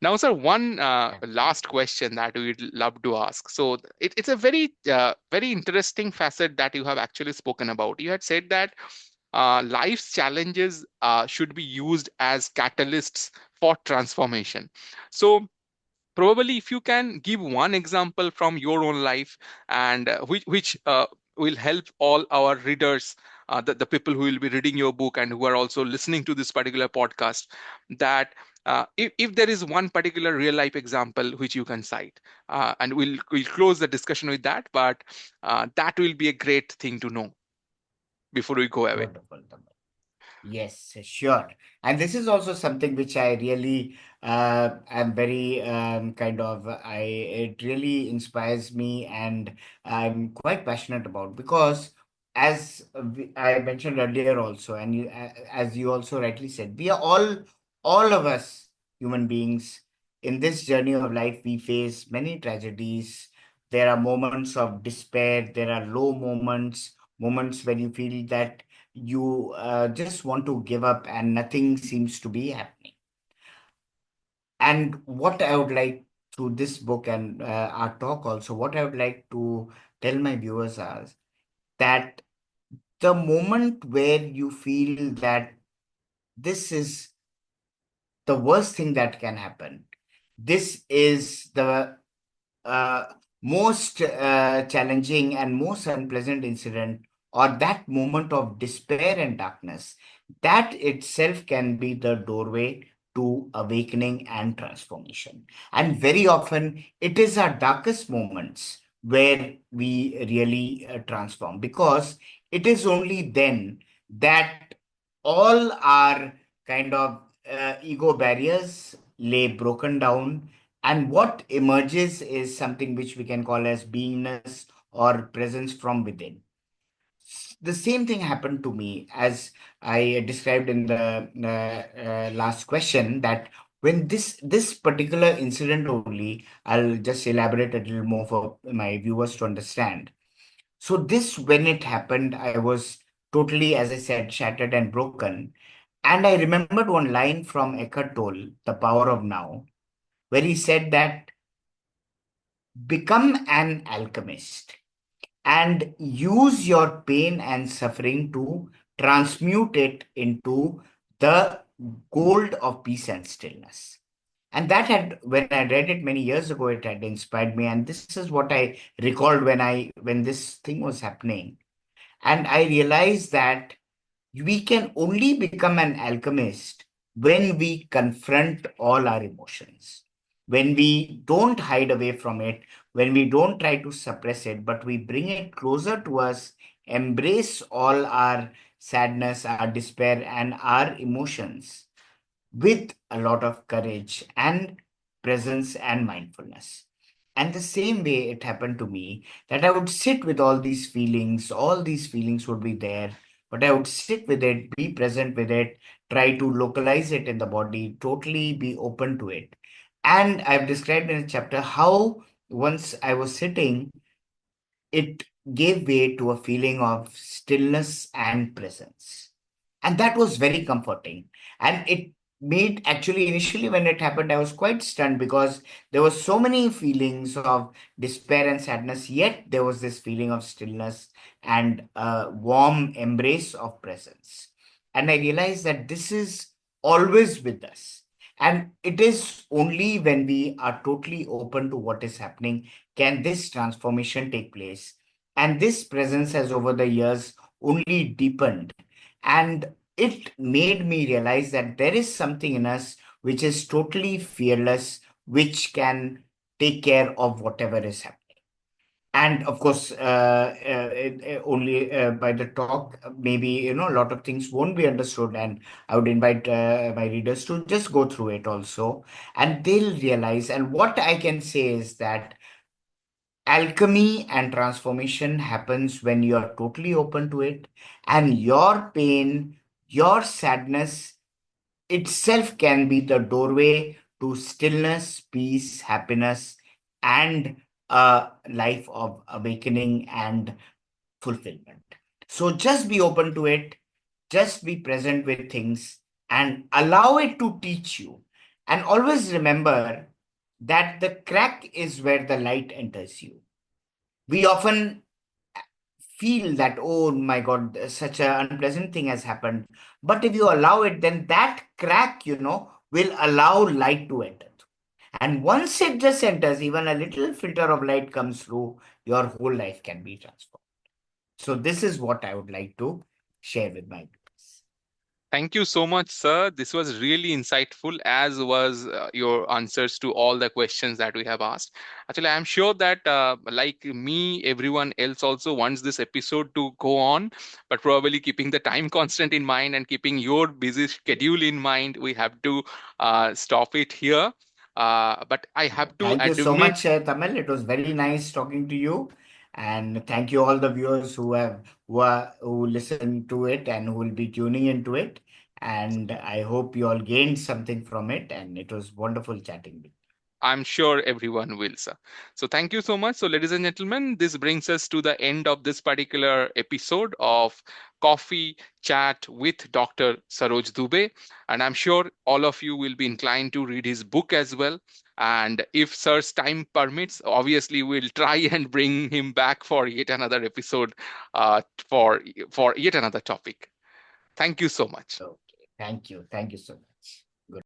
Now, sir, one last question that we'd love to ask. So it's a very interesting facet that you have actually spoken about. You had said that life's challenges should be used as catalysts for transformation. So probably if you can give one example from your own life, and which will help all our readers, the people who will be reading your book and who are also listening to this particular podcast, that if there is one particular real life example which you can cite, and we'll close the discussion with that, but that will be a great thing to know before we go away. Wonderful. Yes, sure. And this is also something which I really am very it really inspires me, and I'm quite passionate about, because I mentioned earlier also, and as you also rightly said, we are all of us human beings in this journey of life. We face many tragedies. There are moments of despair. There are low moments, moments when you feel that you just want to give up and nothing seems to be happening. And what I would like through this book and our talk also, what I would like to tell my viewers is that the moment where you feel that this is the worst thing that can happen, this is the uh, most challenging and most unpleasant incident, or that moment of despair and darkness, that itself can be the doorway to awakening and transformation. And very often, it is our darkest moments where we really transform, because it is only then that all our kind of ego barriers lay broken down, and what emerges is something which we can call as beingness or presence from within. The same thing happened to me, as I described in the last question, that when this particular incident only, I'll just elaborate a little more for my viewers to understand. So this, when it happened, I was totally, as I said, shattered and broken. And I remembered one line from Eckhart Tolle, The Power of Now, where he said that become an alchemist and use your pain and suffering to transmute it into the gold of peace and stillness. And that had, when I read it many years ago, it had inspired me. And this is what I recalled when this thing was happening. And I realized that we can only become an alchemist when we confront all our emotions, when we don't hide away from it, when we don't try to suppress it, but we bring it closer to us, embrace all our sadness, our despair, and our emotions with a lot of courage and presence and mindfulness. And the same way it happened to me, that I would sit with all these feelings would be there, but I would sit with it, be present with it, try to localize it in the body, totally be open to it. And I've described in a chapter how once I was sitting, it gave way to a feeling of stillness and presence. And that was very comforting. And it made, actually, initially when it happened, I was quite stunned, because there were so many feelings of despair and sadness, yet there was this feeling of stillness and a warm embrace of presence. And I realized that this is always with us. And it is only when we are totally open to what is happening can this transformation take place. And this presence has over the years only deepened. And it made me realize that there is something in us which is totally fearless, which can take care of whatever is happening. And of course, only by the talk, maybe, a lot of things won't be understood. And I would invite my readers to just go through it also, and they'll realize. And what I can say is that alchemy and transformation happens when you are totally open to it, and your pain, your sadness itself can be the doorway to stillness, peace, happiness, and a life of awakening and fulfillment. So just be open to it, just be present with things, and allow it to teach you. And always remember that the crack is where the light enters you. We often feel that, oh my God, such an unpleasant thing has happened. But if you allow it, then that crack, will allow light to enter. And once it just enters, even a little filter of light comes through, your whole life can be transformed. So, this is what I would like to share with my viewers. Thank you so much, sir. This was really insightful, as was your answers to all the questions that we have asked. Actually, I'm sure that, like me, everyone else also wants this episode to go on, but probably keeping the time constant in mind and keeping your busy schedule in mind, we have to stop it here. But I have to Thank you so admit, much, Tamil. It was very nice talking to you. And thank you all the viewers who listen to it and who will be tuning into it. And I hope you all gained something from it. And it was wonderful chatting with you. I'm sure everyone will, sir. So thank you so much. So, ladies and gentlemen, this brings us to the end of this particular episode of Coffee Chat with Dr. Saroj Dubey. And I'm sure all of you will be inclined to read his book as well. And if sir's time permits, obviously we'll try and bring him back for yet another episode, uh, for for yet another topic. Thank you so much. Okay. Thank you. Thank you so much.